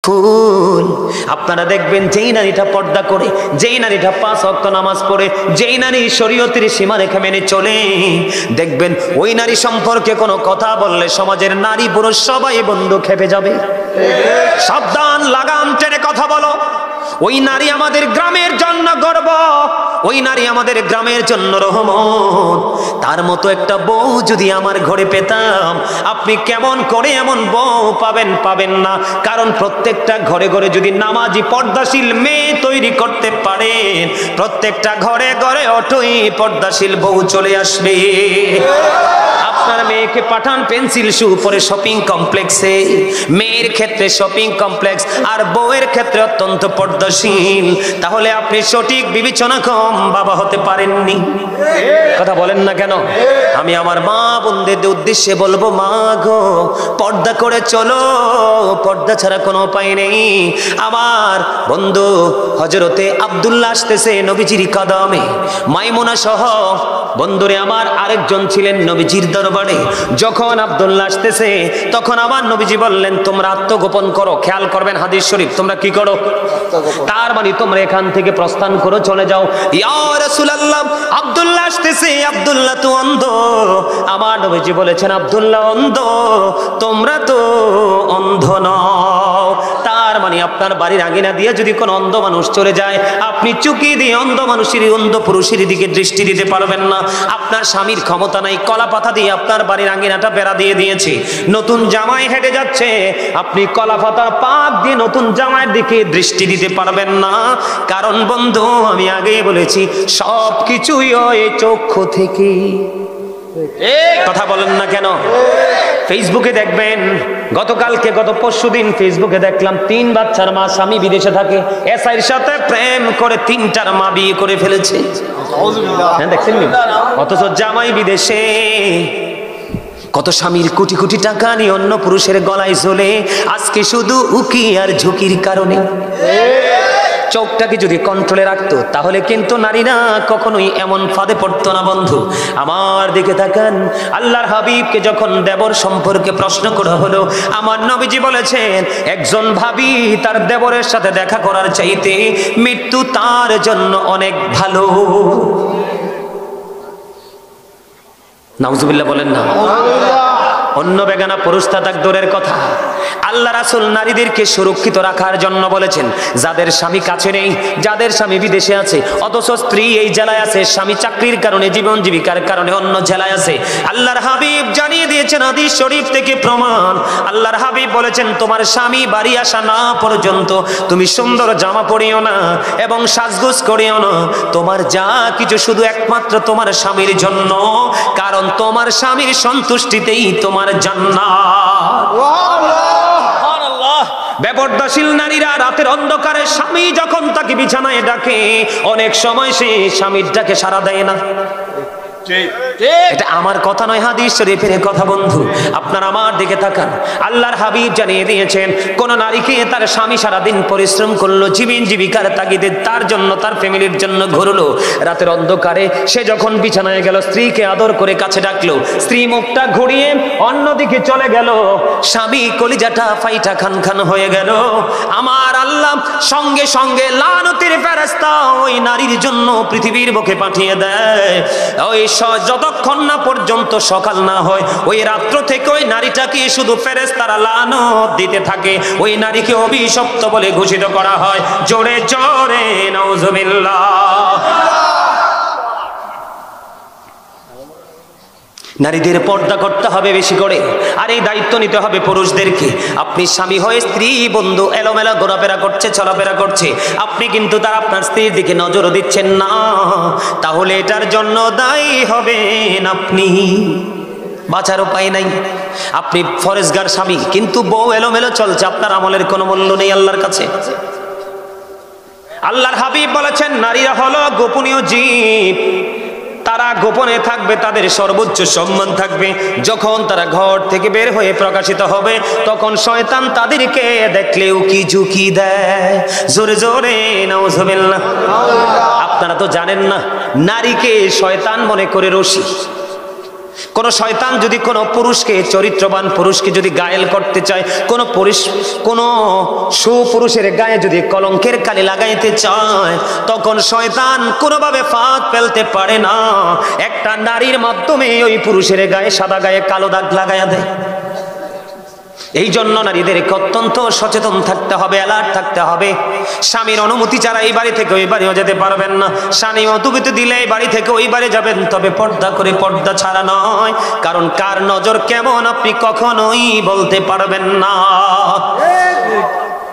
ফুল। আপনারা দেখবেন যেই নারীটা পর্দা করে, যেই নারীটা 5 ওয়াক্ত নামাজ পড়ে, যেই নারী শরীয়তের সীমারেখা মেনে চলে, দেখবেন ওই নারী সম্পর্কে কোনো কথা বললে সমাজের নারী পুরুষ সবাই বন্ধু খেপে যাবে। সাবধান, লাগাম টেনে কথা বলো। ওই নারী আমাদের গ্রামের জন্য গর্ব, ওই নারী আমাদের গ্রামের জন্য রহমত। তার মতো একটা বউ যদি আমার ঘরে পেতাম, আপনি কেমন করে এমন বউ পাবেন না। কারণ প্রত্যেকটা ঘরে ঘরে যদি নামাজি পর্দাশীল মেয়ে তৈরি করতে পারেন, প্রত্যেকটা ঘরে ঘরে অটোই পর্দাশীল বউ চলে আসবে। আপনার মেয়েকে পাঠান পেন্সিল শু পরে শপিং কমপ্লেক্সে, মেয়ের ক্ষেত্রে শপিং কমপ্লেক্স আর বউয়ের ক্ষেত্রে অত্যন্ত পর্দাশীল, তাহলে আপনি সঠিক বিবেচনা কম বাবা হতে পারেননি। কথা বলেন না কেন? আমি আমার মা বোনদের উদ্দেশ্যে বলবো, মা গো, পর্দা করে চলো, পর্দা ছাড়া কোনো উপায় নেই। আমার বন্ধু হযরতে আব্দুল্লাহ আসতেছে নবীজির কদমে, মাইমুনা সহ বন্ধুরে আমার আরেকজন ছিলেন নবীজির দরবারে। যখন আব্দুল্লাহ আসতেছে তখন আমার নবীজি বললেন, তোমরা আত্মগোপন করো। খেয়াল করবেন হাদিস শরীফ, তোমরা কি করো? তার মানে তোমরা এখান থেকে প্রস্থান করো, চলে যাও। ইয়া রাসূলুল্লাহ, আব্দুল্লাহ আসতেছে, আব্দুল্লাহ তো অন্ধ। আমার নবীজি বলেছেন, আব্দুল্লাহ অন্ধ, তোমরা তো অন্ধ নও। তার মানে আপনার বাড়ির আঙিনা দিয়ে যদি কোনো অন্ধ মানুষ চলে যায়, আপনি চুকি দিয়ে অন্ধ মানুষের, অন্ধ পুরুষের দিকে দৃষ্টি দিতে পারবেন না। আপনার স্বামীর ক্ষমতা নাই, কলা পাতা দিয়ে আপনার বাড়ির আঙিনাটা বেড়া দিয়ে দিয়েছে, নতুন জামাই হেঁটে যাচ্ছে, আপনি কলা পাতার পাক দিয়ে নতুন জামাইয়ের দিকে দৃষ্টি দিতে পারবেন না। কারণ বন্ধু, আমি আগেই বলেছি, সব কিছুই ওই চক্ষু থেকে। কথা বলেন না কেন? ফেসবুকে দেখবেন, গত পরশুদিন ফেসবুকে দেখলাম 3 বাচ্চার মা, স্বামী বিদেশে থাকে, এসআইয়ের সাথে প্রেম করে 3টার মা বিয়ে করে ফেলেছে। হ্যাঁ, দেখছেন? অথচ জামাই বিদেশে। কত স্বামীর কোটি কোটি টাকা নিয়ে অন্য পুরুষের গলায় ঝোলে, আজকে শুধু উকি আর ঝুঁকির কারণে। চোখটাকে যদি কন্ট্রোলে রাখতো, তাহলে কিন্তু নারীরা কখনোই এমন ফাঁদে পড়তো না। বন্ধু আমার দিকে তাকান, আল্লাহর হাবিবকে যখন দেবর সম্পর্কে প্রশ্ন করা হলো, আমার নবীজি বলেছেন, একজন ভাবি তার দেবরের সাথে দেখা করার চাইতে মৃত্যু তার জন্য অনেক ভালো। নাউজুবিল্লাহ বলেন না? অন্য বেগানা পুরুষ তাক দূরের কথা, আল্লাহ রাসূল নারীদেরকে সুরক্ষিত রাখার জন্য বলেছেন, যাদের স্বামী কাছে নেই, যাদের স্বামী বিদেশে আছে, অথচ স্ত্রী এই জেলায় আছে, স্বামী চাকরির কারণে, জীবন জীবিকার কারণে অন্য জেলায় আছে, আল্লাহর হাবিব জানিয়ে দিয়েছেন হাদিস শরীফ থেকে প্রমাণ। আল্লাহর হাবিব বলেছেন, তোমার স্বামী বাড়ি আসা না পর্যন্ত তুমি সুন্দর জামা পরিও না এবং সাজগোজ করিও না। তোমার যা কিছু শুধু একমাত্র তোমার স্বামীর জন্য, কারণ তোমার স্বামীর সন্তুষ্টিতেই তোমার জান্নাত। বেপরদাশীল নারীরা রাতের অন্ধকারে স্বামী যখন তাকে বিছানায় ডাকে, অনেক সময় সে স্বামীর ডাকে সাড়া দেয় না। এটা আমার কথা নয়, হাদিস শরীফের কথা। বন্ধু আপনার আমার দিকে তাকান, আল্লাহর হাবিব জানিয়ে দিয়েছেন, কোন নারীকে তার স্বামী সারাদিন পরিশ্রম করলো, জীবন জীবিকার তাগিদে তার জন্য, তার ফ্যামিলির জন্য ঘুরলো, রাতের অন্ধকারে সে যখন বিছানায় গেল, স্ত্রীকে আদর করে কাছে ডাকলো, স্ত্রী মুখটা ঘুরিয়ে অন্যদিকে চলে গেল, স্বামী কলিজাটা ফাইটা খান খান হয়ে গেল। আমার আল্লাহ সঙ্গে সঙ্গে লানতের ফেরেশতা ওই নারীর জন্য পৃথিবীর বুকে পাঠিয়ে দেয়। ওই যতক্ষণ না পর্যন্ত সকাল না হয়, ওই রাত্র থেকে ওই নারীটাকে শুধু ফেরেশতারা লানত দিতে থাকে, ওই নারীকে অভিশপ্ত বলে ঘোষিত করা হয়। জোরে জোরে নাউজুবিল্লাহ। নারীদের পর্দা করতে হবে বেশি করে, আর এই দায়িত্ব নিতে হবে পুরুষদেরকে। আপনি স্বামী হয়ে স্ত্রী বন্ধু এলোমেলো ঘোরাফেরা করছে, চলাফেরা করছে, আপনি কিন্তু তার আপনার স্ত্রীর দিকে নজরও দিচ্ছেন না, তাহলে এটার জন্য দায়ী হবেন আপনি। বাঁচার উপায় নাই। আপনি ফরেজগার স্বামী, কিন্তু বউ এলোমেলো চলছে, আপনার আমলের কোনো মূল্য নেই আল্লাহর কাছে। আল্লাহর হাবিব বলেছেন, নারীরা হলো গোপনীয় জীব, তারা গোপনে থাকবে, তাদের সর্বোচ্চ সম্মান থাকবে। যখন তারা ঘর থেকে বের হয়ে প্রকাশিত হবে, তখন শয়তান তাদেরকে দেখলে উকি ঝুঁকি দেয়। জোরে জোরে নাউজুবিল্লাহ। আপনারা তো জানেন না, নারীকে শয়তান মনে করে রশি, কোন শয়তান যদি কোন পুরুষকে, চরিত্রবান পুরুষকে যদি গায়েল করতে চায়, কোন সুপুরুষের গায়ে যদি কলঙ্কের কালি লাগাইতে চায়, তখন শয়তান কোনোভাবে ফাঁদ ফেলতে পারে না। একটা নারীর মাধ্যমে ওই পুরুষের গায়ে, সাদা গায়ে কালো দাগ লাগাইয়া দেয়। এই জন্য নারীদেরকে অত্যন্ত সচেতন থাকতে হবে, অ্যালার্ট থাকতে হবে। স্বামীর অনুমতি ছাড়া এই বাড়ি থেকে ওই বাড়িও যেতে পারবেন না। স্বামী অনুমতি দিলে এই বাড়ি থেকে ওই বাড়ি যাবেন, তবে পর্দা করে, পর্দা ছাড়া নয়। কারণ কার নজর কেমন আপনি কখনোই বলতে পারবেন না।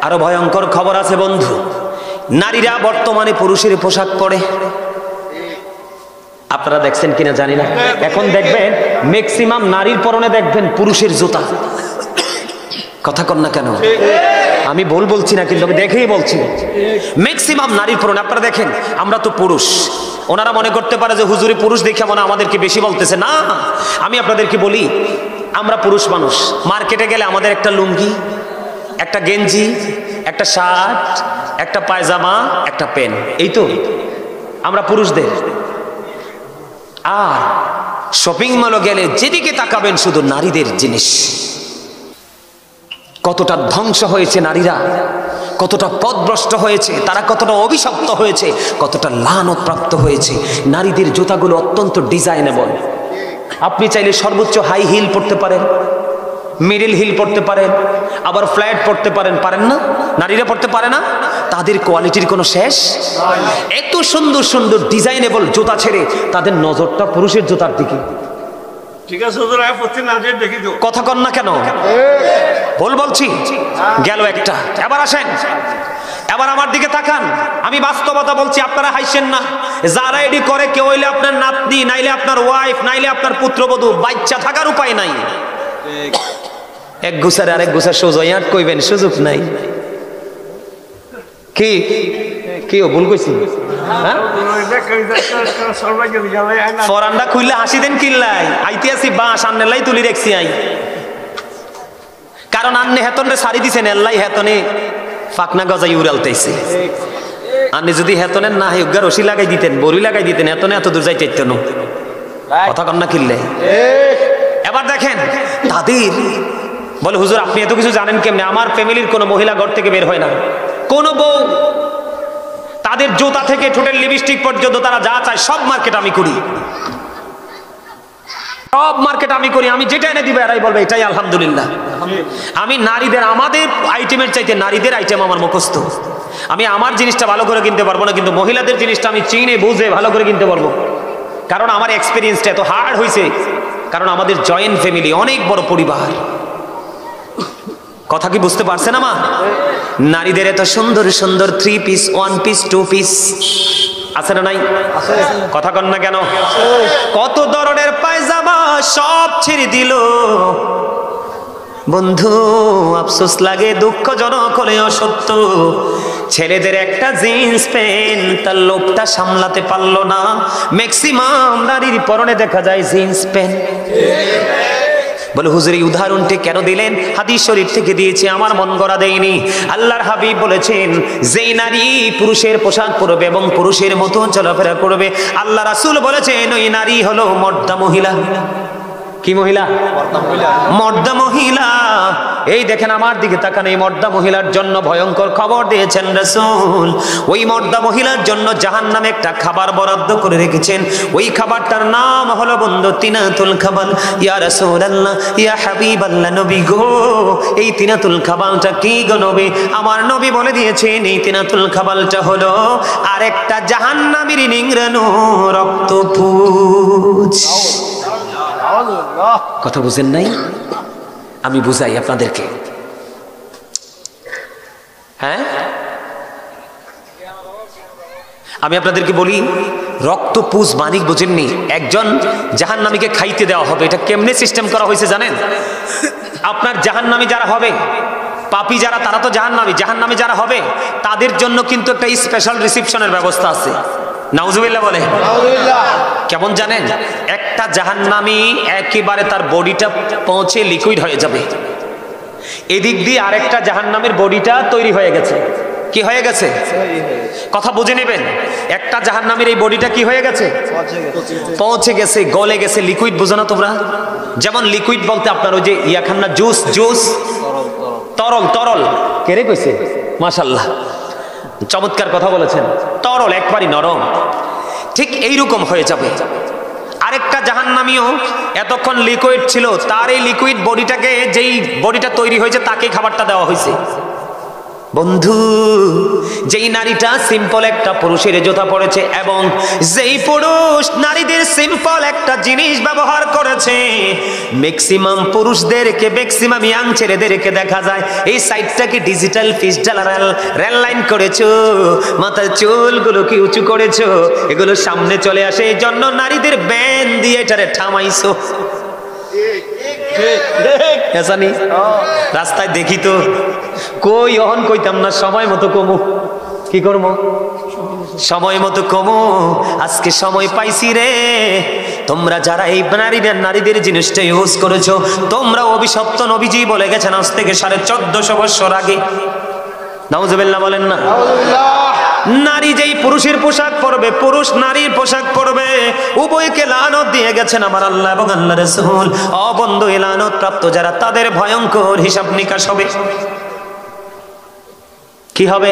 আরো ভয়ঙ্কর খবর আছে বন্ধু, নারীরা বর্তমানে পুরুষের পোশাক পরে। আপনারা দেখছেন কিনা জানি না, এখন দেখবেন ম্যাক্সিমাম নারীর পরনে দেখবেন পুরুষের জুতা। কথা কন না কেন? আমি বলছি না, কিন্তু আমি দেখেই বলছি, ম্যাক্সিমাম নারীর পরনে। আপনারা দেখেন, আমরা তো পুরুষ, ওনারা মনে করতে পারে যে হুজুরি পুরুষ দেখে মনে আমাদেরকে বেশি বলতেছে। না, আমি আপনাদেরকে বলি, আমরা পুরুষ মানুষ, মার্কেটে গেলে আমাদের একটা লুঙ্গি, একটা গেঞ্জি, একটা শার্ট, একটা পায়জামা, একটা প্যান্ট, এই তো আমরা পুরুষদের। আর শপিং মলে গেলে যেদিকে তাকাবেন শুধু নারীদের জিনিস। কতটা ধ্বংস হয়েছে নারীরা, কতটা পথভ্রষ্ট হয়েছে তারা, কতটা অভিশপ্ত হয়েছে, কতটা লানত প্রাপ্ত হয়েছে। নারীদের জুতাগুলো অত্যন্ত ডিজাইনেবল। আপনি চাইলে সর্বোচ্চ হাই হিল পড়তে পারেন, মিডল হিল পড়তে পারেন, আবার ফ্ল্যাট পড়তে পারেন। পারেন না? নারীরা পড়তে পারে না? তাদের কোয়ালিটির কোনো শেষ। এত সুন্দর সুন্দর ডিজাইনেবল জুতা ছেড়ে তাদের নজরটা পুরুষের জুতার দিকে। ঠিক আছে, কথা কন না কেন? বলছি গেল একটা। এবার আসেন, এবার আমার দিকে তাকান। আমি বাস্তবতা বলছি, আপনারা হাসছেন না। যারা এডি করে, কেউ হইলে আপনার নাতনি, নাইলে আপনার ওয়াইফ, নাইলে আপনার পুত্রবধূ, বাচ্চা থাকার উপায় নাই। এক গুছারে আরেক গুছার সোজা কইবেন, সুযোগ নাই। কি কি ভুল কইছি? ফরান্ডা খুললে হাসি দেন কিল্লাই, আইতে আসি বা সামনে লাই তুলি রেখছি আই। কারণ আন্নে হেতন রে সারি দিছেন, এল্লাই হেতনে ফাকনা গজাই উড়ালতেছে। আন্নে যদি হেতনের না হেউগা রশি লাগাই দিতেন, বড়ি লাগাই দিতেন, হেতনে এত দূর যাই চাইতেন। কথা কন না কিল্লে? এবার দেখেন, তাদের বলে হুজুর আপনি এত কিছু জানেন কেমনে? আমার ফ্যামিলির কোনো মহিলা ঘর থেকে বের হয় না, কোন বউ। তাদের জুতা থেকে ঠোঁটের লিপস্টিক পর্যন্ত তারা যা চায় সব মার্কেট আমি করি, সব মার্কেট আমি করি। আমি যেটা এনে দিবে এরাই বলবে এটাই আলহামদুলিল্লাহ। আমি নারীদের, আমাদের আইটেমের চাইতে নারীদের আইটেম আমার মুখস্থ। আমি আমার জিনিসটা ভালো করে কিনতে পারবো না, কিন্তু মহিলাদের জিনিসটা আমি চিনে বুঝে ভালো করে কিনতে পারবো। কারণ আমার এক্সপিরিয়েন্সটা এত হার্ড হয়েছে, কারণ আমাদের জয়েন্ট ফ্যামিলি, অনেক বড় পরিবার। কথা কি বুঝতে পারছেন আমার? নারীদের এত সুন্দর সুন্দর 3 পিস, 1 পিস, 2 পিস আছে না নাই? কথা কন না কেন? কত ধরনের পায়জামা সব ছেড়ে দিল বন্ধু। আফসোস লাগে, দুঃখজনক হলেও সত্য। ছেলেদের একটা জিন্স প্যান্ট, তার লোভটা সামলাতে পারলো না। ম্যাক্সিমাম নারীর পরনে দেখা যায় জিন্স প্যান্ট। বলে হুজুর এই উদাহরণটি কেন দিলেন? হাদিস শরীফ থেকে দিয়েছি, আমার মন গড়া দেয়নি। আল্লাহর হাবিব বলেছেন, যেই নারী পুরুষের পোশাক পরবে এবং পুরুষের মতো চলাফেরা করবে, আল্লাহ রাসূল বলেছেন ওই নারী হলো মর্দা মহিলা। কি মহিলা? মর্দা মহিলা। এই দেখেন আমার দিকে তাকান, এই মর্দা মহিলার জন্য ভয়ঙ্কর খবর দিয়েছেন রাসূল। ওই মর্দা মহিলার জন্য জাহান্নামে একটা খাবার বরাদ্দ করে রেখেছেন। ওই খাবারটার নাম হলো বন্ধু তিনাতুল খাবাল। ইয়া রাসূলুল্লাহ, ইয়া হাবিবাল্লাহ, নবী গো, এই তিনাতুল খাবালটা কি গো নবী? আমার নবী বলে দিয়েছেন এই তিনাতুল খাবালটা হলো আরেকটা জাহান্নামীর নিংড়ানো রক্তপুঞ্জ। কথা বুঝেন নাই? আমি বুঝাই আপনাদেরকে। হ্যাঁ, আমি আপনাদেরকে বলি, রক্তপুঞ্জ মানিক বুঝেননি? একজন জাহান্নামীকে খাইতে দেওয়া হবে। এটা কেমনে সিস্টেম করা হয়েছে জানেন? আপনার জাহান্নামী যারা হবে, পাপী যারা, তারা তো জাহান্নামী। জাহান্নামী যারা হবে তাদের জন্য কিন্তু একটা স্পেশাল রিসিপশনের ব্যবস্থা আছে। নাউজুবিল্লাহ বলে। কেমন জানেন? একটা জাহান্নামী একেবারে তার বডিটা পৌঁছে লিকুইড হয়ে যাবে, এদিক দিয়ে আরেকটা জাহান্নামের বডিটা তৈরি হয়ে গেছে। কি হয়ে গেছে? কথা বুঝে নেবেন, একটা জাহান্নামীর এই বডিটা কি হয়ে গেছে? পৌঁছে গেছে, গলে গেছে। লিকুইড বুঝো না তোমরা? যেমন লিকুইড বলতে আপনার ওই যে ইয়া খান না, জুস, জুস, তরল, তরল। কে রে কইছে? মাশাআল্লাহ, চমৎকার কথা বলেছেন। তরল, একবারই নরম। ঠিক এইরকম হয়ে যাবে। আরেকটা জাহান্নামীও এতক্ষণ লিকুইড ছিল, তার এই লিকুইড বডিটাকে, যেই বডিটা তৈরি হয়েছে তাকে খাবারটা দেওয়া হয়েছে। বন্ধু, যেই নারীটা সিম্পল একটা পুরুষের জুতা পড়েছে এবং যেই পুরুষ নারীদের সিম্পল একটা জিনিস ব্যবহার করেছে, ম্যাক্সিমাম পুরুষদেরকে, ম্যাক্সিমাম ইয়াং ছেলেদেরকে দেখা যায় এই সাইডটাকে ডিজিটাল পিস্টাল রেল লাইন করেছো, মাথার চুলগুলোকে উঁচু করেছো, এগুলো সামনে চলে আসে, এই জন্য নারীদের ব্যান দিয়ে এটারে থামাইছো। রাস্তায় দেখি তো, কই অহন কইতাম না, সময় মতো কমু, কি করবো, সময় মতো কমু। আজকে সময় পাইছি রে। তোমরা যারা এই নারীদের জিনিসটা ইউজ করেছো, তোমরা অভিশপ্ত। নবীজি বলে গেছেন আজ থেকে 1450 বছর আগে। নাউজুবিল্লাহ বলেন না? নারী যেই পুরুষের পোশাক পরবে, পুরুষ নারীর পোশাক পরবে, উভয়কে লানত দিয়ে গেছেন আমার আল্লাহ এবং আল্লাহ রাসূল। অবন্ধ এই লানত প্রাপ্ত যারা, তাদের ভয়ঙ্কর হিসাব নিকাশ হবে। কি হবে?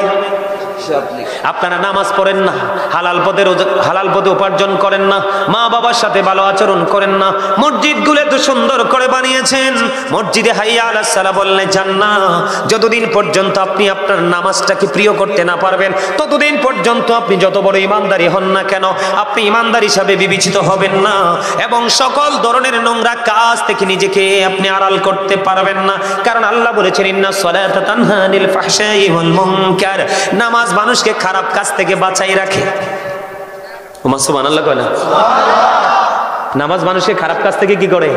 আপনারা নামাজ পড়েন না, হালাল পদে উপার্জন করেন না, মা বাবার সাথে ভালো আচরণ করেন না, মসজিদগুলো এত সুন্দর করে বানিয়েছেন, মসজিদে হাইয়া আলাস সালাহ বললে যান না। যতদিন পর্যন্ত আপনি আপনার নামাজটাকে প্রিয় করতে না পারবেন, ততদিন পর্যন্ত আপনি যত বড় ইমানদারি হন না কেন, আপনি ইমানদার হিসাবে বিবেচিত হবেন না এবং সকল ধরনের নোংরা কাজ থেকে নিজেকে আপনি আড়াল করতে পারবেন না। কারণ আল্লাহ বলেছেন, ইন্নাস সালাতা তানহা আনিল ফাহশাই ওয়াল মুনকার। নামাজ মানুষকে খারাপ কাজ থেকে বাঁচাই রাখে। সুবহানাল্লাহ কয় না? নামাজ মানুষকে খারাপ কাজ থেকে কি করে?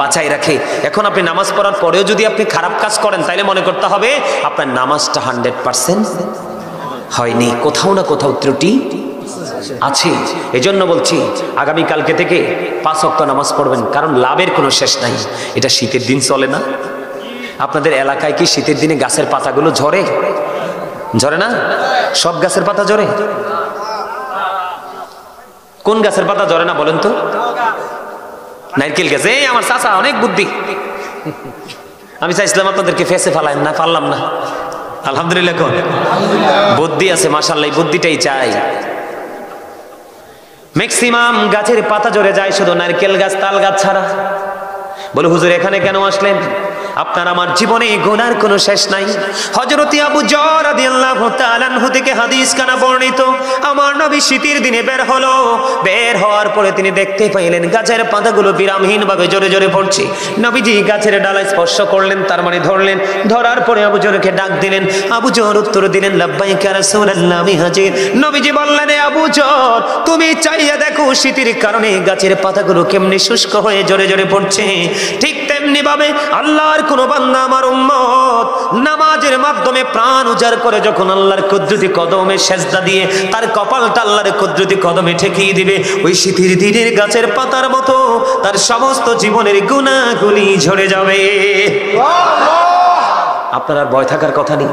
বাঁচাই রাখে। এখন আপনি নামাজ পড়ার পরেও যদি আপনি খারাপ কাজ করেন, তাহলে মনে করতে হবে আপনার নামাজটা 100% হয়নি, কোথাও না কোথাও ত্রুটি আছে। এজন্য বলছি, আগামী কালকে থেকে 5 ওয়াক্ত নামাজ পড়বেন, কারণ লাভের কোনো শেষ নাই। এটা শীতের দিন চলে না? আপনাদের এলাকায় কি শীতের দিনে গাছের পাতাগুলো ঝরে? ঝরে না? সব গাছের পাতা ঝরে? কোন গাছের পাতা ঝরে না বলেন তো? নারকেল গাছ। এই আমার চাচা অনেক বুদ্ধি। আমি চাইছিলাম আপনাদেরকে ফেসে ফালাই না, পারলাম না। আলহামদুলিল্লাহ, কোন বুদ্ধি আছে, মাশাআল্লাহ, বুদ্ধিটাই চাই। ম্যাক্সিমাম গাছের পাতা ঝরে যায়, শুধু নারকেল গাছ, তাল গাছ ছাড়া। বলে হুজুর এখানে কেন আসলেন? আপনার আমার জীবনে গুনার কোনো শেষ নাই। হযরত আবু যর রাদিয়াল্লাহু তাআলা আনহু থেকে হাদিস কানা বর্ণিত, আমার নবী শীতের দিনে বের হলো। বের হওয়ার পরে তিনি দেখতে পাইলেন গাছের পাতাগুলো বিরামহীন ভাবে জোরে জোরে পড়ছে। নবীজি গাছের ডালায় স্পর্শ করলেন, তার মানে ধরলেন। ধরার পরে আবু যরকে ডাক দিলেন। আবু যর উত্তর দিলেন, লাব্বাইকা ইয়া রাসূলুল্লাহ, আমি হাজির। নবীজি বললেন, আবু যর, তুমি চাইয়া দেখো শীতের কারণে গাছের পাতাগুলো কেমনে শুষ্ক হয়ে জোরে জোরে পড়ছে। ঠিক তেমনি ভাবে আল্লাহর কোন বান্দা, আমার উম্মত, নামাজের মাধ্যমে প্রাণ উজাড় করে যখন আল্লাহর কুদরতি কদমে সেজদা দিয়ে তার কপালটা আল্লাহর কুদরতি কদমে ঠেকিয়ে দিবে, ওই শীতের দিনের গাছের পাতার মতো তার সমস্ত জীবনের গুনাহগুলি ঝরে যাবে। আপনার আর ভয় থাকার কথা নেই।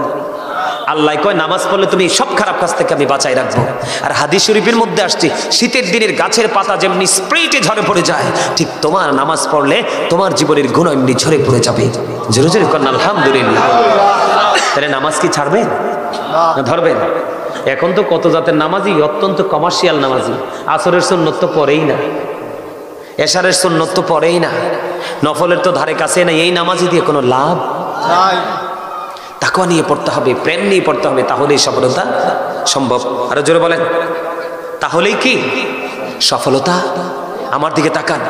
আল্লাহ কয়, নামাজ পড়লে তুমি সব খারাপ কাজ থেকে আমি বাঁচাই রাখবো। আর হাদিস শরীফের মধ্যে আসছে, শীতের দিনের গাছের পাতা যেমনি স্প্রেটে ঝরে পড়ে যায়, ঠিক তোমার নামাজ পড়লে তোমার জীবনের গুনাহ এমনি ঝরে পড়ে যাবে। জোরে জোরে করেন আলহামদুলিল্লাহ। তাহলে নামাজ কি ছাড়বেন না ধরবেন? এখন তো কত জাতের নামাজি, অত্যন্ত কমার্শিয়াল নামাজি। আসরের সুন্নত তো পড়েই না, এশারের সুন্নত তো পড়েই না, নফলের তো ধারে কাছে না। এই নামাজি দিয়ে কোনো লাভ নাই। তাকওয়া নিয়ে পড়তে হবে, প্রেম নিয়ে পড়তে হবে, তাহলেই সফলতা সম্ভব। আরো জোরে বলেন, তাহলেই কি সফলতা? আমার দিকে তাকান।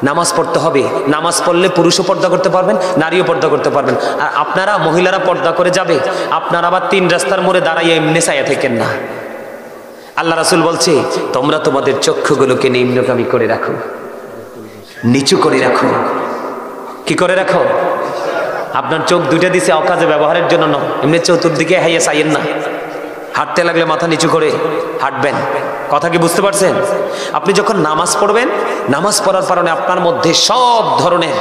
নামাজ পড়তে হবে। নামাজ পড়লে পুরুষও পর্দা করতে পারবেন, নারীও পর্দা করতে পারবেন। আর আপনারা মহিলারা পর্দা করে যাবে, আপনারা আবার 3 রাস্তার মোড়ে দাঁড়াইয়া এমনি চাইয়া থাকেন না। আল্লাহ রাসূল বলছে, তোমরা তোমাদের চক্ষুগুলোকে নিম্নগামী করে রাখো, নিচু করে রাখো। কি করে রাখো? আপনার চোখ দুইটা দিছে অকাজে ব্যবহারের জন্য নয়, এমনি চতুর্দিকে হাইয়া চাইয়েন না। হাঁটতে লাগলে মাথা নিচু করে হাঁটবেন। কথা কি বুঝতে পারছেন? আপনি যখন নামাজ পড়বেন, নামাজ পড়ার কারণে আপনার মধ্যে সব ধরনের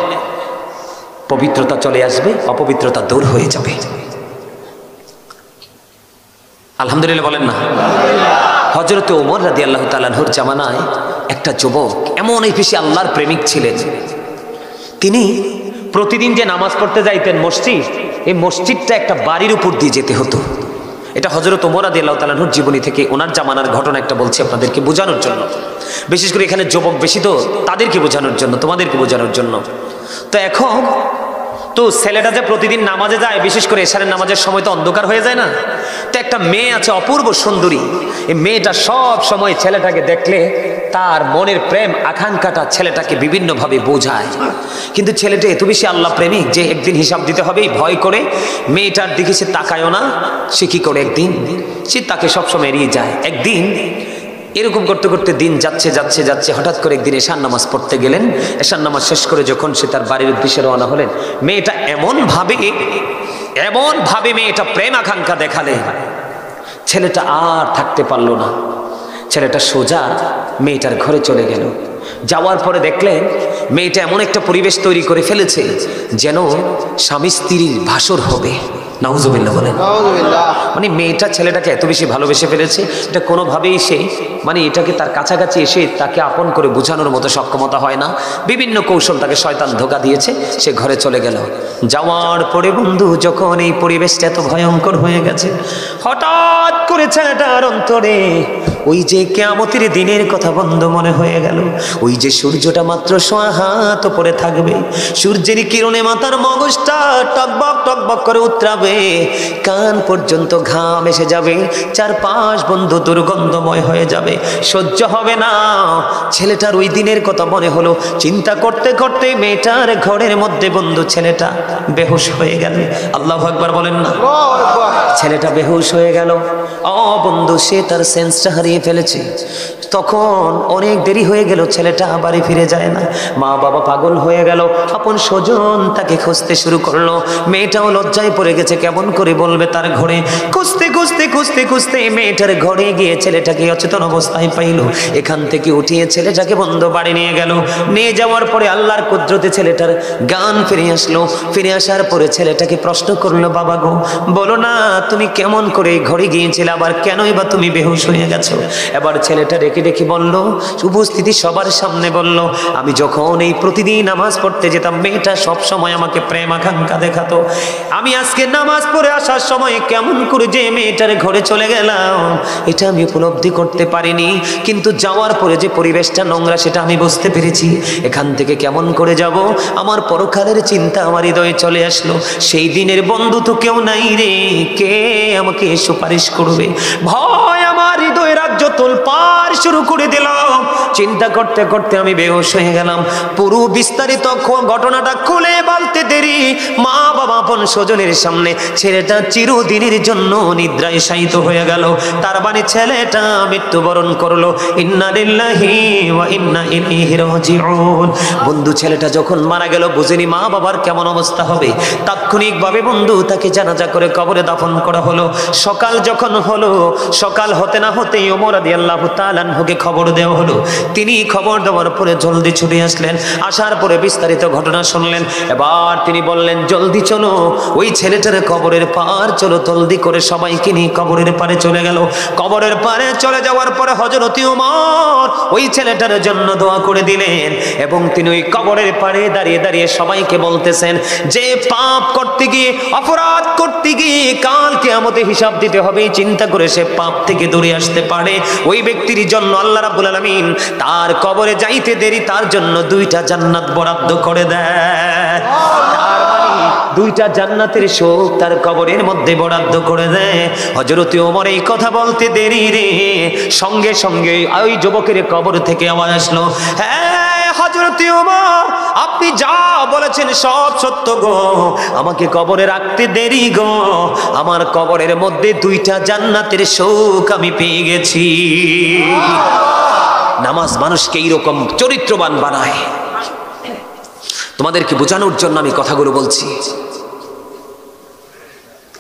পবিত্রতা চলে আসবে, অপবিত্রতা দূর হয়ে যাবে। আলহামদুলিল্লাহ বলেন না। হযরত ওমর রাদিয়াল্লাহু তাআলা আনহুর জামানায় একটা যুবক এমনই বেশি আল্লাহর প্রেমিক ছিলেন, তিনি প্রতিদিন যে নামাজ পড়তে যাইতেন মসজিদ, এই মসজিদটা একটা বাড়ির উপর দিয়ে যেতে হতো। এটা হযরত ওমর রাদিয়াল্লাহু তাআলা আনহুর জীবনী থেকে ওনার জামানার ঘটনা একটা বলছি আপনাদেরকে বোঝানোর জন্য, বিশেষ করে এখানে যুবক বেশি তো তাদেরকে বোঝানোর জন্য, তোমাদেরকে বোঝানোর জন্য। তো এখন তো ছেলেটা যে প্রতিদিন নামাজে যায়, বিশেষ করে এশারের নামাজের সময় তো অন্ধকার হয়ে যায় না, তো একটা মেয়ে আছে অপূর্ব সুন্দরী, এই মেয়েটা সব সময় ছেলেটাকে দেখলে তার মনের প্রেম আকাঙ্ক্ষাটা ছেলেটাকে বিভিন্নভাবে বোঝায়। কিন্তু ছেলেটা এত বেশি আল্লাহ প্রেমিক যে একদিন হিসাব দিতে হবে, ভয় করে মেয়েটার দিকে সে তাকায়ও না। সে কি করে, একদিন সে তাকে সবসময় এড়িয়ে যায়। একদিন এরকম করতে করতে দিন যাচ্ছে যাচ্ছে যাচ্ছে, হঠাৎ করে একদিন এশার নামাজ পড়তে গেলেন। এশার নামাজ শেষ করে যখন সে তার বাড়ির উদ্দেশ্যে রওনা হলেন, মেয়েটা এমন ভাবে মেয়েটা প্রেম আকাঙ্ক্ষা দেখালে ছেলেটা আর থাকতে পারলো না। ছেলেটা সোজা মেয়েটার ঘরে চলে গেল। যাওয়ার পরে দেখলেন মেয়েটা এমন একটা পরিবেশ তৈরি করে ফেলেছে যেন স্বামী স্ত্রীর ভাসর হবে। নাউজুবিল্লাহ বলেন। মানে মেয়েটা ছেলেটাকে এত বেশি ভালোবেসে ফেলেছে, এটা কোনোভাবেই সে মানে এটাকে তার কাছাকাছি এসে তাকে আপন করে বোঝানোর মতো সক্ষমতা হয় না। বিভিন্ন কৌশল তাকে শয়তান ধোঁকা দিয়েছে, সে ঘরে চলে গেল। যাওয়ার পরে বন্ধু যখন এই পরিবেশটা এত ভয়ঙ্কর হয়ে গেছে, হঠাৎ করে ছেলেটার অন্তরে ওই যে কিয়ামতের দিনের কথা বন্ধ মনে হয়ে গেল। ওই যে সূর্যটা মাত্র 1.5 হাত উপরে থাকবে, সূর্যের কিরণে মাথার মগজটা টকবক টকবক করে উতরাবে, কান পর্যন্ত ঘাম এসে যাবে, চারপাশ বন্ধু দুর্গন্ধময় হয়ে যাবে, সহ্য হবে না। ছেলেটার ওই দিনের কথা মনে হলো। চিন্তা করতে করতে মেয়েটার ঘরের মধ্যে বন্ধু ছেলেটা বেহুশ হয়ে গেল। আল্লাহু আকবার বলেন না। ছেলেটা বেহুশ হয়ে গেল। বন্ধু সে তার সেন্সটা হারিয়ে ফেলেছে। তখন অনেক দেরি হয়ে গেল, ছেলেটা বাড়ি ফিরে যায় না। মা বাবা পাগল হয়ে গেল, আপন স্বজন তাকে খুঁজতে শুরু করলো। মেয়েটাও লজ্জায় পড়ে গেছে, কেমন করে বলবে তার ঘরে। খুঁজতে খুঁজতে খুঁজতে খুঁজতে মেয়েটার ঘরে গিয়ে ছেলেটাকে অচেতন অবস্থায় পাইল। এখান থেকে উঠিয়ে ছেলেটাকে বন্ধ বাড়ি নিয়ে গেল। নিয়ে যাওয়ার পরে আল্লাহর কুদরতে ছেলেটার জ্ঞান ফিরে আসলো। ফিরে আসার পরে ছেলেটাকে প্রশ্ন করলো, বাবা গো বলো না তুমি কেমন করে ঘরে গিয়েছিলে, আবার কেনই বা তুমি বেহুশ হয়ে গেছো? এবার ছেলেটা রেখে রেখে বলল, উপস্থিতি সবার সামনে বলল, আমি যখন এই প্রতিদিন নামাজ পড়তে যেতাম মেয়েটা সব সময় আমাকে প্রেম আকাঙ্ক্ষা দেখাতো। আমি আজকে নামাজ পড়ে আসার সময় কেমন করে যে মেয়েটার ঘরে চলে গেলাম এটা আমি উপলব্ধি করতে পারিনি, কিন্তু যাওয়ার পরে যে পরিবেশটা নোংরা সেটা আমি বুঝতে পেরেছি। এখান থেকে কেমন করে যাব, আমার পরকালের চিন্তা আমার হৃদয়ে চলে আসলো। সেই দিনের বন্ধু তো কেউ নাই রে, কে আমাকে সুপারিশ করবে? ভয় আমার হৃদয়ে রাজ্য তোলপাড় শুরু করে দিলাম। চিন্তা করতে করতে আমি বেহুশ হয়ে গেলাম। পুরো বিস্তারিত ঘটনাটা খুলে বলতে দেরি, মা বাবা আপন স্বজনের সামনে ছেলেটা চিরদিনের জন্য নিদ্রায় শায়িত হয়ে গেল। তার মানে ছেলেটা মৃত্যুবরণ করলো। ইন্না লিল্লাহি ওয়া ইন্না ইলাইহি রাজিউন। বন্ধু ছেলেটা যখন মারা গেল বুঝিনি মা বাবার কেমন অবস্থা হবে। তাৎক্ষণিকভাবে বন্ধু তাকে জানাজা করে কবরে দাফন করা হলো। সকাল যখন হলো, সকাল হতে না হতেই ওমর রাদিয়াল্লাহু তাআলা আনহুকে খবর দেওয়া হলো। তিনি খবর দেওয়ার পরে জলদি ছুটে আসলেন। আসার পরে বিস্তারিত ঘটনা শুনলেন। এবার তিনি বললেন, জলদি চলো ওই ছেলেটার কবরের পার চলো। জলদি করে সবাইকে নিয়ে কবরের পারে চলে গেল। কবরের পারে চলে যাওয়ার পরে হযরত ওমর ওই ছেলেটার জন্য দোয়া করে দিলেন এবং তিনি ওই কবরের পারে দাঁড়িয়ে দাঁড়িয়ে সবাইকে বলতেছেন, যে পাপ করতে গিয়ে অপরাধ করতে গিয়ে কাল কিয়ামতে হিসাব দিতে হবে চিন্তা করে সে পাপ থেকে দূরে আসতে পারে, ওই ব্যক্তির জন্য আল্লাহ রাব্বুল আলামিন তার কবরে যাইতে দেরি তার জন্য 2টা জান্নাত বরাদ্দ করে দেয়। তার মানে 2টা জান্নাতের সুখ তার কবরের মধ্যে বরাদ্দ করে দেয়। হযরত ওমর এই কথা বলতে দেরি রে, সঙ্গে সঙ্গে ওই যুবকের কবর থেকে আওয়াজ আসলো, হ্যাঁ হযরত ওমর আপনি যা বলেছেন সব সত্য গো, আমাকে কবরে রাখতে দেরি গো, আমার কবরের মধ্যে 2টা জান্নাতের সুখ আমি পেয়ে গেছি। নামাজ মানুষকে এইরকম চরিত্রবান বানায়। তোমাদেরকে বোঝানোর জন্য আমি কথাগুলো বলছি,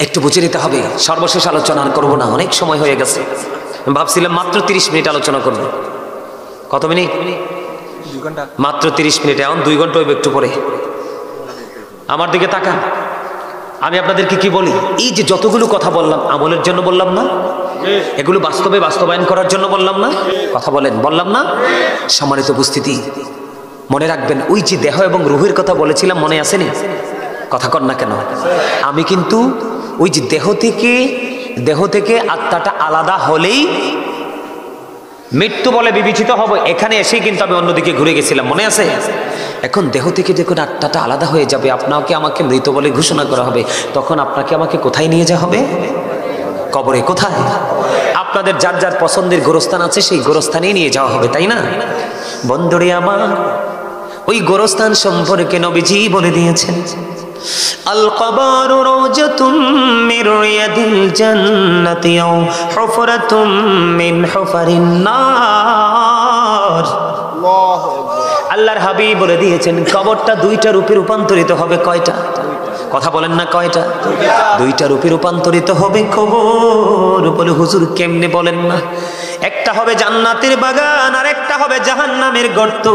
একটু বুঝে নিতে হবে। সর্বশেষ আলোচনা আর করবো না, অনেক সময় হয়ে গেছে। ভাবছিলাম মাত্র 30 মিনিট আলোচনা করবো। কত মিনিট? 2 ঘন্টা। মাত্র 30 মিনিট, এখন 2 ঘন্টা হইবে একটু পরে। আমার দিকে তাকান। আমি আপনাদেরকে কি বলি, এই যে যতগুলো কথা বললাম আমলের জন্য বললাম না? এগুলো বাস্তবে বাস্তবায়ন করার জন্য বললাম না? কথা বলেন, বললাম না? সম্মানিত উপস্থিতি, মনে রাখবেন ওই যে দেহ এবং রুহের কথা বলেছিলাম, মনে আসেনি? কথা কর না কেন? আমি কিন্তু ওই যে দেহ থেকে আত্মাটা আলাদা হলেই মৃত্যু বলে বিবেচিত হবে, এখানে এসেই কিন্তু আমি অন্যদিকে ঘুরে গেছিলাম, মনে আছে? এখন দেহ থেকে যখন আত্মাটা আলাদা হয়ে যাবে, আপনাকে আমাকে মৃত বলে ঘোষণা করা হবে, তখন আপনাকে আমাকে কোথায় নিয়ে যাওয়া হবে? কবরে। কোথায়? আপনাদের যার যার পছন্দের গোরস্থান আছে, সেই গোরস্থানেই নিয়ে যাওয়া হবে, তাই না? বন্ধুরে আমার, ওই গোরস্থান সম্পর্কে নবীজি বলে দিয়েছেন, আল কবরু রাওজাতুম মির রিয়াদিল জান্নাতি আও হুফরাতুম মিন হুফারিন নার। আল্লাহর হাবিব বলে দিয়েছেন, কবরটা দুইটা রূপে রূপান্তরিত হবে। কয়টা? কথা বলেন না, কয়টা? দুইটা রূপে রূপান্তরিত হবে কবর। বলে হুজুর কেমনে বলেন না? একটা হবে জান্নাতের বাগান, আর একটা হবে জাহান্নামের গর্ত।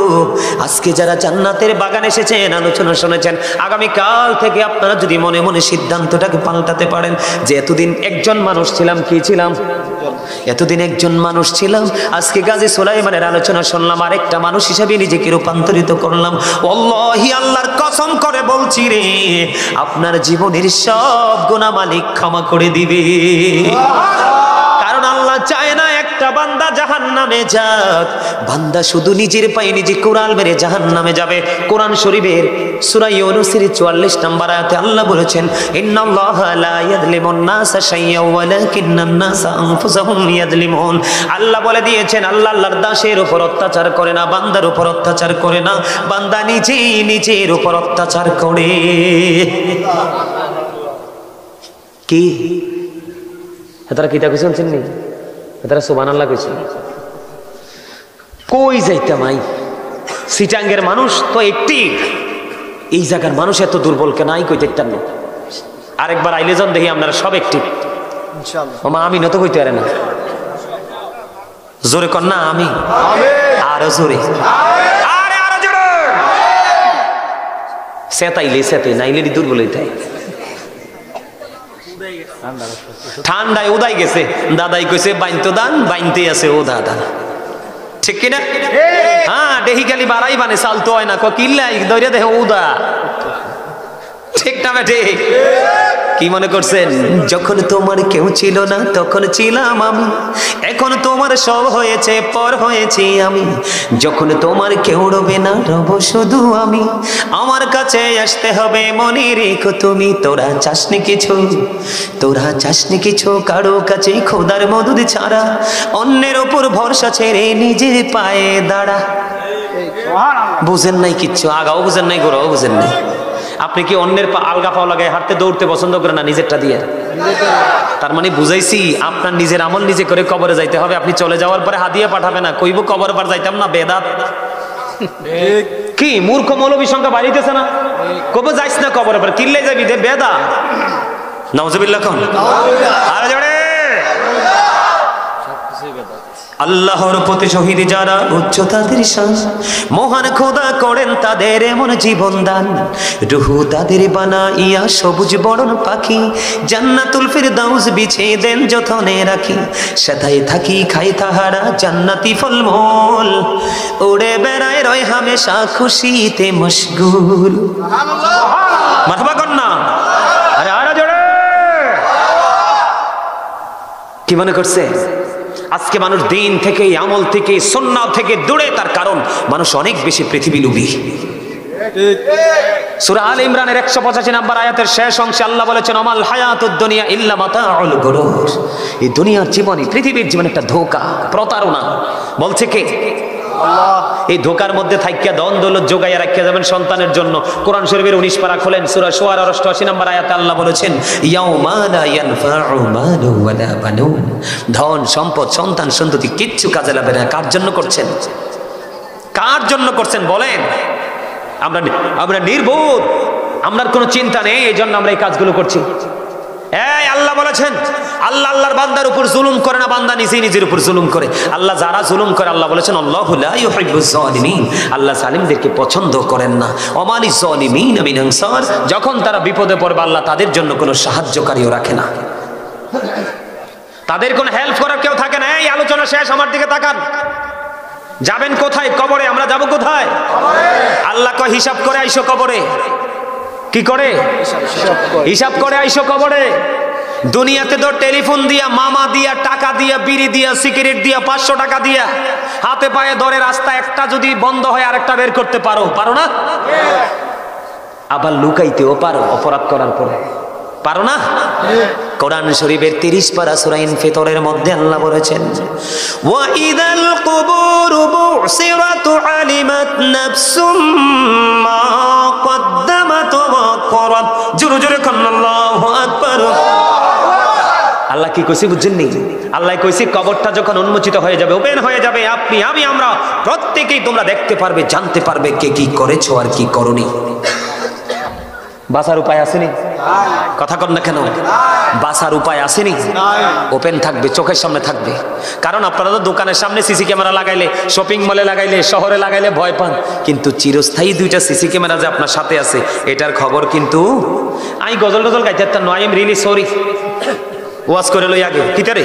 আজকে যারা জান্নাতের বাগান এসেছেন, আলোচনা শুনেছেন, আগামী কাল থেকে আপনারা যদি মনে মনে সিদ্ধান্তটাকে পাল্টাতে পারেন যে এতদিন একজন মানুষ ছিলাম, কি ছিলাম? এতদিন একজন মানুষ ছিলাম, আজকে গাজী সুলাইমানের আলোচনা শুনলাম, আরেকটা মানুষ হিসেবে নিজেকে রূপান্তরিত করলাম। ওয়াল্লাহি, আল্লাহর কসম করে বলছি রে, আপনার জীবনের সব গুনাহ মালিক ক্ষমা করে দিবে। কারণ আল্লাহ চায় না একটা বান্দা জাহান্নামে যাক। বান্দা শুধু নিজের পায়ে নিজে কুড়াল মেরে জাহান্নামে যাবে। কোরআন শরীফের সূরা ইউনূসের 44 নম্বর আয়াতে আল্লাহ বলেছেন, ইন্নাল্লাহা লা ইয়াযলিমুন নাসা শাইয়্যান ওয়ালাকিন্নান নাসা আনফুসাহুম ইয়াযলিমুন। আল্লাহ বলে দিয়েছেন, আল্লাহ আল্লাহর দাসের উপর অত্যাচার করে না, বান্দার উপর অত্যাচার করে না, বান্দা নিজেই নিজের উপর অত্যাচার করে। কি তারা কিতা কইছেন চিননি? তারা সুবহানাল্লাহ কইছেন। কই যাইতাম আই? সিটাঙ্গের মানুষ তো একটি, এই জায়গার মানুষ এত দুর্বল কেন? আই কই দেখতাম না। আরেকবার আইলে যখন দেখি আপনারা সব একটি, ইনশাআল্লাহ। ওমা আমি নত কইতে পারে না, জোরে কর না আমি, আরো জোরে, আরে আরো জোরে। সেতাইলে সেতাই নাইলে দুর্বল হইতে। ঠান্ডায় উদাই গেছে, দাদাই কইছে বাইনতো দান, বাইনতেই আছে ও দাদা, ঠিক কিনা? হ্যাঁ, দেহি খালি বাড়াই বানে চালতো হয় না, কিল্লাই দইরা দেখে উদা, ঠিক না ঠিক? কি মনে করছেন? যখন তোমার কেউ ছিল না তখন ছিলাম আমি, এখন তোমার সব হয়েছে, পর হয়েছি আমি। যখন তোমার কেউ রবে না, রব শুধু আমি। আমার কাছে আসতে হবে, মনে রেখো তুমি। তোরা চাসনি কিছু, তোরা চাসনি কিছু কারো কাছে খোদার মদদ ছাড়া। অন্যের ওপর ভরসা ছেড়ে নিজের পায়ে দাঁড়া। বুঝেন নাই কিচ্ছু? আগাও বুঝেন নাই, গোড়াও বুঝেন নাই। আপনি কি অন্যের আলগা পাও লাগায় হাঁটতে দৌড়তে পছন্দ করেন না, নিজেরটা দিয়ে? তার মানে বুঝাইছি, আপনার নিজের আমল নিজে করে কবরে যাইতে হবে। আপনি চলে যাওয়ার পরে হাদিয়া পাঠাবে না, কইব কবর পার যাইতাম না, বেদাত। কি মূর্খ মৌলবী সংখ্যা বাড়িতেছে না? কবে যাইস না কবরে পার, কিল্লে যাবি দে বেদা। নাউজুবিল্লাহ কোন? আরে জোরে আল্লাহর প্রতি শহীদ যারা, উচ্চ তাদের শান, মহান খোদা করেন তাদের এমন জীবন দান। রুহু তাদের বানাইয়া সবুজ বরণ পাখি, জান্নাতুল ফিরদাউস বিছিয়ে দেন যতনে রাখি। সেথায় থাকি খাই তাহারা জান্নাতি ফলমূল, উড়ে বেড়ায় রয় হামেশা খুশিতে মশগুল। মারহাবা কন্যা, আরে আরে জোরে। কি মনে করছে? আজকে মানুষ দিন থেকে, আমল থেকে, সুন্নাহ থেকে দূরে, তার কারণ মানুষ অনেক বেশি পৃথিবী লোভী। সূরা আলে ইমরানের 185 নম্বর আয়াতের শেষ অংশে আল্লাহ বলেছেন, আমাল হায়াতুদ দুনিয়া ইল্লা মাতাউল গুরুর। এই দুনিয়ার জীবনে, পৃথিবীর জীবন একটা ধোঁকা, প্রতারণা। বলছে কে? আল্লাহ। এই ধোঁকার মধ্যে থাইকা ধন দৌলত যোগাইয়া রাখিয়া যাবেন সন্তানের জন্য। কোরআন শরীফের 19 পারা খোলেন, সূরা শুআরার 88 নম্বর আয়াতে আল্লাহ বলেছেন, ইয়াউমা লা ইয়ানফাউ মালু ওয়ালা বানুন। ধন সম্পদ, সন্তান সন্ততি কিচ্ছু কাজে লাগবে না। কার জন্য করছেন? কার জন্য করছেন বলেন? আমরা নির্বোধ, আমরার কোনো চিন্তা নেই, এই জন্য আমরা এই কাজগুলো করছি। এই আল্লাহ বলেছেন, আল্লাহ আল্লাহর বান্দার উপর জুলুম করে না, বান্দা নিজেই নিজের উপর জুলুম করে। আল্লাহ যারা জুলুম করে, আল্লাহ বলেছেন, আল্লাহু লা ইউহিব্বুজ জালিমিন। আল্লাহ জালিমদেরকে পছন্দ করেন না। ওয়া লিজ জালিমিন মিন আনসার। যখন তারা বিপদে পড়বে, আল্লাহ তাদের জন্য কোনো সাহায্যকারীও রাখে না। তাদের কোনো হেল্প করার কেউ থাকে না। এই আলোচনা শেষ, আমার দিকে তাকান। যাবেন কোথায়? কবরে। আমরা যাব কোথায়? আল্লাহ কয় হিসাব করে আইসো কবরে। কি করে? হিসাব করে আইসো কবরে। দুনিয়াতে তো টেলিফোন দিয়া, মামা দিয়া, টাকা দিয়া, বিড়ি দিয়া, সিগারেট দিয়া, 500 টাকা দিয়া হাতে পায়ে ধরে রাস্তা একটা যদি বন্ধ হয় আরেকটা বের করতে পারো না? আবার লুকাইতেও পারো অপরাধ করার পরে, পারো না? কোরআন শরীফের 30 পারা সূরা ইনফিতরের মধ্যে আল্লাহ বলেছেন, ওয়া ইদাল কুবুর বুসিরাত আলিমাত নাফসুম মা কদ্দামাত ওয়া করাত। জোরে জোরে কান্না, আল্লাহু আকবার। আল্লাহ কি কইছে বুঝছেন নি? আল্লাহ কইছে কবরটা যখন উন্মোচিত হয়ে যাবে, ওপেন হয়ে যাবে, আপনি আমি আমরা প্রত্যেকেই তোমরা দেখতে পারবে, জানতে পারবে কে কি করেছো আর কি করনি। বাঁচার উপায় আসেনি? কথা কর না কেন? বাঁচার উপায় আসেনি? ওপেন থাকবে, চোখের সামনে থাকবে। কারণ আপনারা তো দোকানের সামনে সিসি ক্যামেরা লাগাইলে, শপিং মলে লাগাইলে, শহরে লাগাইলে ভয় পান, কিন্তু চিরস্থায়ী 2টা সিসি ক্যামেরা যে আপনার সাথে আছে এটার খবর কিন্তু। আমি গজল টজল গাইতে পারতাম, আই এম রিয়েলি সরি। ওয়াজ করে লই আগে কিতারে,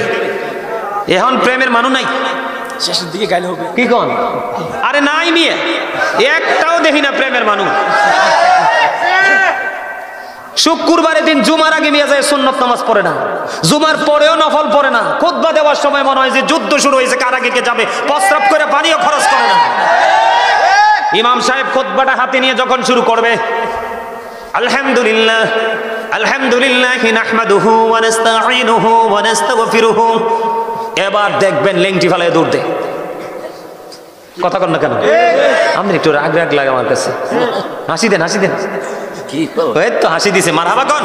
এখন প্রেমের মানুষ নাই, শেষের দিকে গাইলে হবে। কি কোন? আরে নাই মিয়া, একটাও দেখি না প্রেমের মানুষ। শুক্রবারের দিন জুমার আগে মিয়া যায় সুন্নত নামাজ পড়ে না, জুমার পরেও নফল পড়ে না। খুতবা দেওয়ার সময় মনে হয় যে যুদ্ধ শুরু হয়েছে, কার আগে কে যাবে, প্রস্রাব করে পানিও খরচ করে না। ইমাম সাহেব খুতবাটা হাতে নিয়ে যখন শুরু করবে, আলহামদুলিল্লাহ আলহামদুলিল্লাহ নাহমাদুহু ওয়া নাস্তাঈনুহু ওয়া নাস্তাগফিরুহু, এবার দেখবেন লেংটি ফালায় দৌড় দেয়। কথা কর না কেন? আমি একটু রাগ রাগ লাগে আমার কাছে। হাসি দেন, হাসি দেন। কি তো হাসি দিছে, মারহাবা কোন?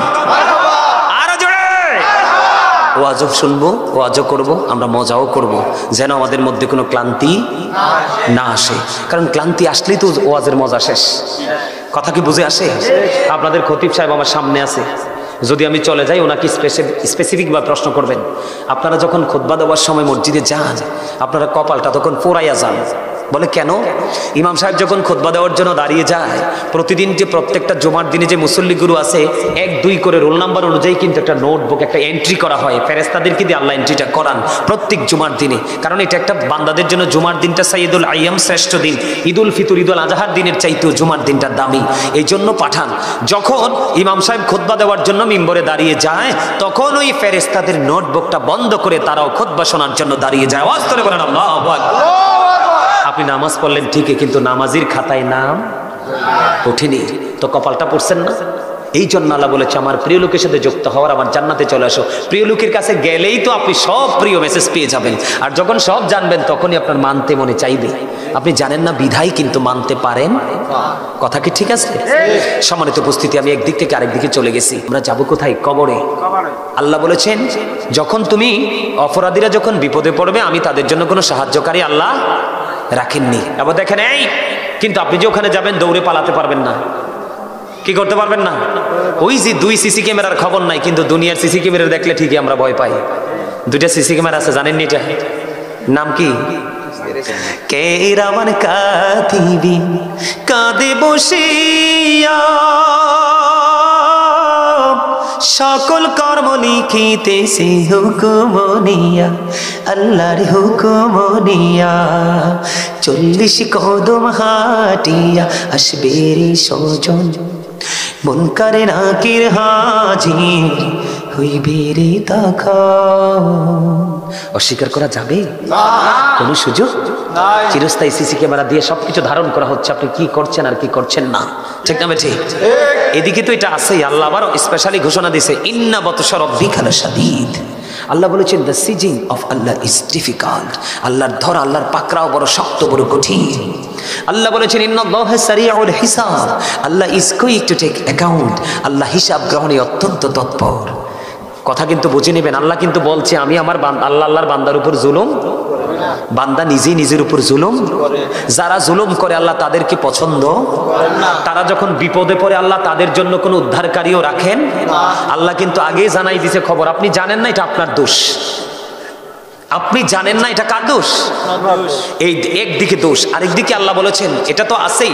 আরো জোরে। ওয়াজও শুনবো, ওয়াজও করবো, আমরা মজাও করব, যেন আমাদের মধ্যে কোনো ক্লান্তি না আসে। কারণ ক্লান্তি আসলেই তো ওয়াজের মজা শেষ। কথা কি বুঝে আসে? আপনাদের খতিব সাহেব আমার সামনে আছে, যদি আমি চলে যাই ওনাকে স্পেসিফিকভাবে প্রশ্ন করবেন। আপনারা যখন খুতবা দেওয়ার সময় মসজিদে যান, আপনারা কপালটা তখন পোড়াইয়া যান। বলে কেন? ইমাম সাহেব যখন খুতবা দেওয়ার জন্য দাঁড়িয়ে যায়, প্রতিদিন যে প্রত্যেকটা জুমার দিনে যে মুসল্লিগুলো আছে 1-2 করে রোল নাম্বার অনুযায়ী কিন্তু একটা নোটবুক, একটা এন্ট্রি করা হয়। ফেরেশতাদেরকে দিয়ে আল্লাহ এন্ট্রিটা করান প্রত্যেক জুমার দিনে। কারণ এটা একটা বান্দাদের জন্য জুমার দিনটা সাইয়্যিদুল আইয়াম, শ্রেষ্ঠ দিন। ঈদুল ফিতর, ঈদুল আজহার দিনের চাইতেও জুমার দিনটা দামি, এই জন্য পাঠান। যখন ইমাম সাহেব খুতবা দেওয়ার জন্য মিম্বরে দাঁড়িয়ে যায়, তখন ওই ফেরেশতাদের নোটবুকটা বন্ধ করে তারাও খুতবা শোনার জন্য দাঁড়িয়ে যায়। আওয়াজ করে বলেন আল্লাহু আকবার। আপনি নামাজ পড়লেন ঠিকই, কিন্তু নামাজির খাতায় নাম ওঠেনি, তো কপালটা পড়ছেন না। এই জন্য আল্লাহ বলেছে, আমার প্রিয় লোকের সাথে যুক্ত হওয়ার, আমার জান্নাতে চলে আসো। প্রিয় লোকের কাছে গেলেই তো আপনি সব প্রিয় মেসেজ পেয়ে যাবেন। আর যখন সব জানবেন তখনই আপনার মানতে মনে চাইবে। আপনি জানেন না বিধায় কিন্তু মানতে পারেন। কথা কি ঠিক আছে? সম্মানিত উপস্থিতি, আমি একদিক থেকে আরেক দিকে চলে গেছি। আমরা যাব কোথায়? কবরে। আল্লাহ বলেছেন, যখন তুমি অপরাধীরা যখন বিপদে পড়বে, আমি তাদের জন্য কোনো সাহায্যকারী আল্লাহ রাখেননি। আবার দেখেন, এই কিন্তু আপনি যে ওখানে যাবেন দৌড়ে পালাতে পারবেন না। কি করতে পারবেন না? ওই যে 2 সিসি ক্যামেরার খবর নাই, কিন্তু দুনিয়ার সিসি ক্যামেরা দেখলে ঠিকই আমরা ভয় পাই। 2টা সিসি ক্যামেরা আছে, জানেন নি? এটা নাম কি? কিরামান কাতিবিন কাঁদে বসিয়া সকল কর্ম লিখিতেছে হুকুম নিয়া, আল্লাহর হুকুম নিয়া। 40 কদম হাটিয়া আসবে রে সজন, মুনকার নাকির হাজির হইবে রে তখন। অস্বীকার করা যাবে? কোন সুযোগ নাই। চিরস্থায়ী সিসি ক্যামেরা দিয়ে সবকিছু ধারণ করা হচ্ছে, আপনি কি করছেন আর কি করছেন না। ঠিক না? ঠিক। এদিকে তো এটা আছেই। আল্লাহ আবার স্পেশালি ঘোষণা দিয়েছে, ইন্না বাতশা রাব্বিকা লাশাদীদ। আল্লাহ বলেছেন, the seizing of Allah is difficult. আল্লাহর ধরা, আল্লাহর পাকড়াও বড় শক্ত, বড় কঠিন। আল্লাহ বলেছেন, ইন্নাল্লাহা সারিউল হিসাব। Allah is quick to take account. আল্লাহ হিসাব গ্রহণে অত্যন্ত তৎপর। কথা কিন্তু বুঝে নেবেন, আল্লাহ কিন্তু বলছে, আমি আমার আল্লাহর বান্দার উপর জুলুম, বান্দা নিজেই নিজের উপর জুলুম। যারা জুলুম করে আল্লাহ তাদেরকে পছন্দ। তারা যখন বিপদে পড়ে আল্লাহ তাদের জন্য কোনো উদ্ধারকারীও রাখেন। আল্লাহ কিন্তু আগেই জানাই দিছে খবর, আপনি জানেন না এটা আপনার দোষ। আপনি জানেন না এটা কার দোষ? এই একদিকে দোষ, আরেকদিকে আল্লাহ বলেছেন এটা তো আছেই,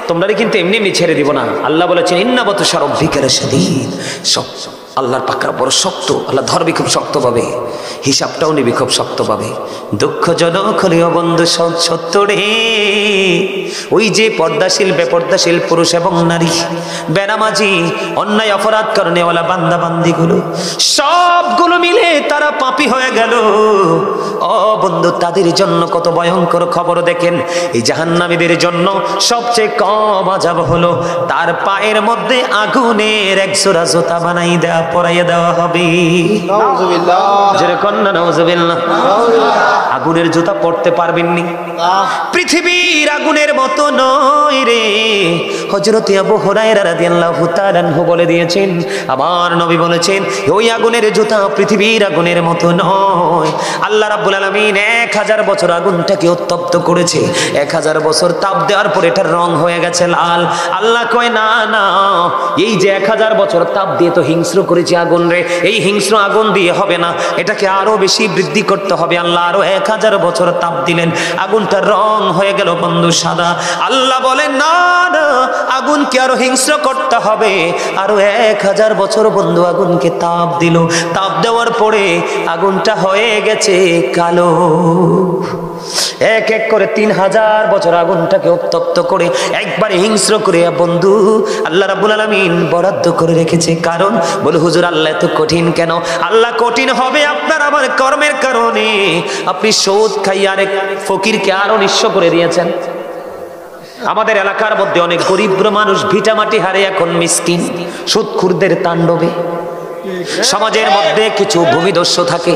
তোমরা কিন্তু এমনি এমনি ছেড়ে দিব না। আল্লাহ বলেছেন, ইন্না বাতশা রাব্বিকা লাশাদীদ। আল্লাহর পাকড়া বড় শক্ত, আল্লাহ ধরবে খুব শক্ত ভাবে। হিসাবটাও নিবি খুব শক্তভাবে। দুঃখজনক হলেও বন্ধু সত্য রে, ওই যে পর্দাশীল বেপর্দাশীল পুরুষ এবং নারী, বেনামাজি, অন্যায় অপরাধ করনেওয়ালা বান্দা বান্দিগুলো সবগুলো মিলে তারা পাপী হয়ে গেল। ও বন্ধু, তাদের জন্য কত ভয়ঙ্কর খবর দেখেন। এই জাহান্নামীদের জন্য সবচেয়ে কম আযাব হলো তার পায়ের মধ্যে আগুনের এক জোড়া জুতা পরাইয়া দেওয়া হবে। নাউজুবিল্লাহ, যেরকম না নাউজুবিল্লাহ। আগুনের জুতা পরতে পারবেননি, পৃথিবীর আগুনের মতো নয় রে। হযরত আবু হুরায়রা রাদিয়াল্লাহু তাআলা আনহু বলে দিয়েছেন, আমার নবী বলেছেন, ওই আগুনের জুতা পৃথিবীর আগুনের মতো নয়। আল্লাহ রাব্বুল আলামিন 1000 বছর আগুনটাকে উত্তপ্ত করেছে। 1000 বছর তাপ দেওয়ার পর এটার রং হয়ে গেছে লাল। আল্লাহ কয়, না না, এই যে 1000 বছর তাপ দিয়ে তো হিংস্র করেছে আগুন রে, এই হিংস্র আগুন দিয়ে হবে না, এটাকে আরো বেশি বৃদ্ধি করতে হবে। আল্লাহ আরো 1000 বছর তাপ দিলেন, আগুনটার রং হয়ে গেল বন্ধু সাদা। আল্লাহ বলেন, না না, আগুনকে আরো হিংস্র করতে হবে। আরো 1000 বছর বন্ধু আগুনকে তাপ দিল। তাপ দেওয়ার পরে আগুনটা হয়ে গেছে কালো। এক এক করে 3000 বছর আগুনটাকে উত্তপ্ত করে একবারে হিংস্র করে বন্ধু আল্লাহ রাব্বুল আলামিন বরাদ্দ করে রেখেছে। কারণ বলে, হুজুর আল্লাহ এত কঠিন কেন? আল্লাহ কঠিন হবে আপনার আমার কর্মের কারণে। আপনি সুদ খাইয়া আরেক ফকিরকে আরো নিঃস্ব করে দিয়েছেন। আমাদের এলাকার মধ্যে অনেক গরিব মানুষ ভিটামাটি হারে এখন মিসকিন, সুদখুরদের তাণ্ডবে। সমাজের মধ্যে কিছু ভূমিদস্যু থাকে,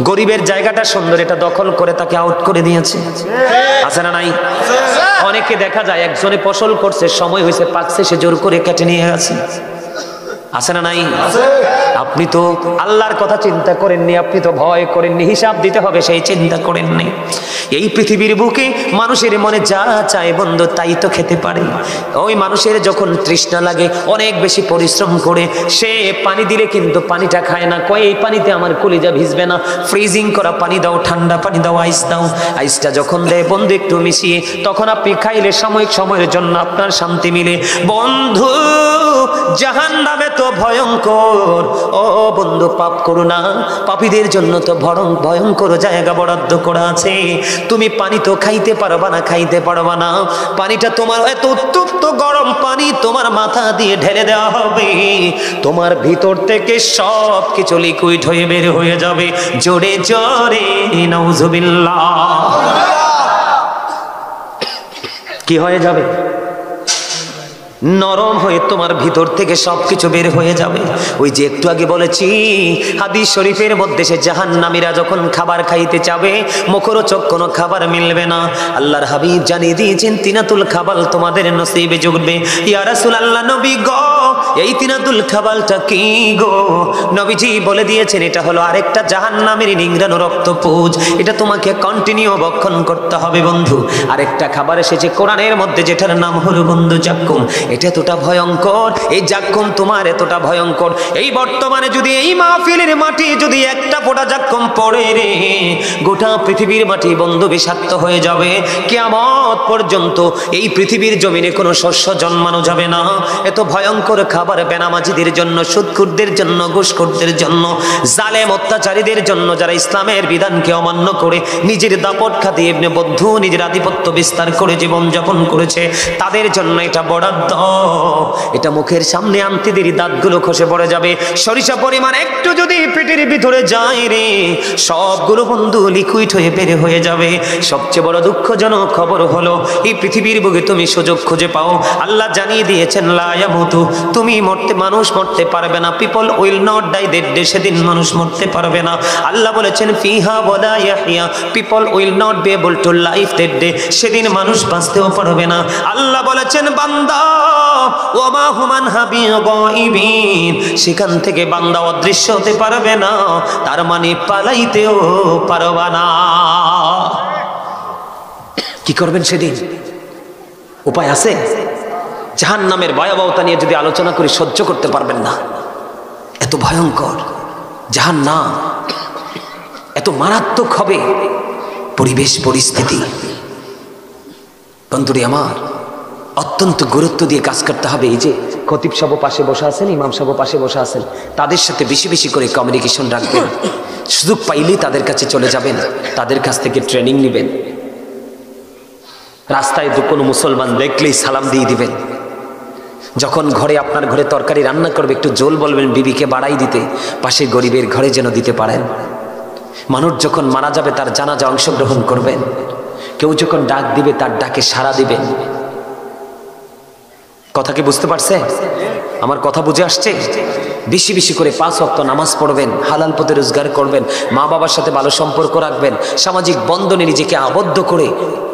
গরিবের জায়গাটা সুন্দর, এটা দখল করে তাকে আউট করে দিয়েছে। আছে না নাই? অনেকে দেখা যায় একজনে ফসল করছে, সময় হয়েছে, পাকছে, সে জোর করে কেটে নিয়ে গেছে। আছে না নাই? আপনি তো আল্লাহর কথা চিন্তা করেননি, আপনি তো ভয় করেননি, হিসাব দিতে হবে সেই চিন্তা করেননি। এই পৃথিবীর বুকে মানুষের মনে যা চায় বন্ধু তাই তো খেতে পারে। ওই মানুষের যখন তৃষ্ণা লাগে অনেক বেশি পরিশ্রম করে সে পানি দিলে কিন্তু পানিটা খায় না, কয় এই পানিতে আমার কলিজা ভিজবে না, ফ্রিজিং করা পানি দাও, ঠান্ডা পানি দাও, আইস দাও। আইসটা যখন দেয় বন্ধু একটু মিশিয়ে, তখন আপনি খাইলে সাময়িক সময়ের জন্য আপনার শান্তি মিলে। বন্ধু জাহান্নামে তো ভয়ঙ্কর। ও বন্ধু, পাপ করো না, পাপীদের জন্য তো ভয়ঙ্কর জায়গা বরাদ্দ করা আছে। তুমি পানি তো খাইতে পারবা না, খাইতে পারবা না। পানিটা তোমার এত উত্তপ্ত গরম পানি তোমার মাথা দিয়ে ঢেলে দেওয়া হবে, তোমার ভিতর থেকে সব কিছু লিকুইড হয়ে বের হয়ে যাবে। জোরে জোরে নাউজুবিল্লাহ। কি হয়ে যাবে? নরম হয়ে তোমার ভিতর থেকে সবকিছু বের হয়ে যাবে। ওই যে একটু আগে বলেছি হাদিস শরীফের মধ্যে, সে জাহান্নামীরা যখন খাবার খাইতে যাবে মুখরোচক কোনো খাবার মিলবে না। আল্লাহর হাবিব জানিয়ে দিয়েছেন, তিনাতুল খাবাল তোমাদের নসিবে জুটবে। ইয়া রাসূলুল্লাহ, নবী গো, এই তিনাতুল খাবালটা কি গো? নবীজি বলে দিয়েছেন, এটা হলো আরেকটা জাহান্নামের নিংড়ানো রক্তপুঁজ, এটা তোমাকে কন্টিনিউ ভক্ষণ করতে হবে বন্ধু। আরেকটা খাবার এসেছে কোরআনের মধ্যে, যেটার নাম হলো বন্ধু জাক্কুম। এটা এতটা ভয়ঙ্কর, এই জাক্কুম তোমার এতটা ভয়ঙ্কর, এই বর্তমানে যদি এই মাহফিলের মাটি যদি একটা ফোঁটা জাক্কুম পড়ে রে, গোটা পৃথিবীর মাটি বন্ধু বিষাক্ত হয়ে যাবে। কিয়ামত পর্যন্ত এই পৃথিবীর জমিনে কোনো শস্য জন্মানো যাবে না। এত ভয়ঙ্কর খাবার বেনামাজিদের জন্য, সুদখুরদের জন্য, ঘুষখোরদের জন্য, জালেম অত্যাচারীদের জন্য, যারা ইসলামের বিধানকে অমান্য করে নিজের দাপট খাটিয়ে বন্ধু নিজের আধিপত্য বিস্তার করে জীবনযাপন করেছে, তাদের জন্য এটা বরাদ্দ। এটা মুখের সামনে আনতে দেরি দাঁতগুলো খসে পড়ে যাবে। সরিষা পরিমাণ একটু যদি পেটের ভিতরে যায় রে, সবগুলো বন্ধু লিকুইড হয়ে বের হয়ে যাবে। সবচেয়ে বড় দুঃখজনক খবর হলো, এই পৃথিবীর বুকে তুমি সুযোগ খুঁজে পাও, আল্লাহ জানিয়ে দিয়েছেন লা ইয়ামুতু, তুমি মানুষ মরতে পারবে না। পিপল উইল নট ডাই, সেদিন মানুষ মরতে পারবে না। আল্লাহ বলেছেন ফিহা ওয়ালা ইয়াহইয়া, people will not be able to live that day, সেদিন মানুষ বাঁচতেও পারবে না। আল্লাহ বলেছেন বান্দা ওয়ামা হুমান হাবিগাইবিন, সেখান থেকে বান্দা অদৃশ্য হতে পারবে না, তার মানে পালাইতেও পারবে না। কি করবেন সেদিন? উপায় আছে? জাহান্নামের ভয়াবহতা নিয়ে যদি আলোচনা করি সহ্য করতে পারবেন না, এত ভয়ঙ্কর জাহান্নাম, এত মারাত্মক হবে পরিবেশ পরিস্থিতি। বন্ধুরে আমার, অত্যন্ত গুরুত্ব দিয়ে কাজ করতে হবে। এই যে খতিব সাহেব পাশে বসে আছেন, ইমাম সাহেব পাশে বসে আছেন, তাদের সাথে বেশি বেশি করে কমিউনিকেশন রাখবেন। সুযোগ পাইলেই তাদের কাছে চলে যাবেন, তাদের কাছ থেকে ট্রেনিং নেবেন। রাস্তায় কোনো মুসলমান দেখলেই সালাম দিয়ে দিবেন। যখন ঘরে আপনার ঘরে তরকারি রান্না করবে একটু জোল বলবেন বিবিকে বাড়াই দিতে, পাশে গরিবের ঘরে যেন দিতে পারেন। মানুষ যখন মারা যাবে তার জানাজা অংশগ্রহণ করবেন। কেউ যখন ডাক দিবে তার ডাকে সাড়া দিবেন। কথা কি বুঝতে পারছে? আমার কথা বুঝে আসছে? বেশি বেশি করে 5 ওয়াক্ত নামাজ পড়বেন, হালাল পথে রোজগার করবেন, মা বাবার সাথে ভালো সম্পর্ক রাখবেন, সামাজিক বন্ধনে নিজেকে আবদ্ধ করে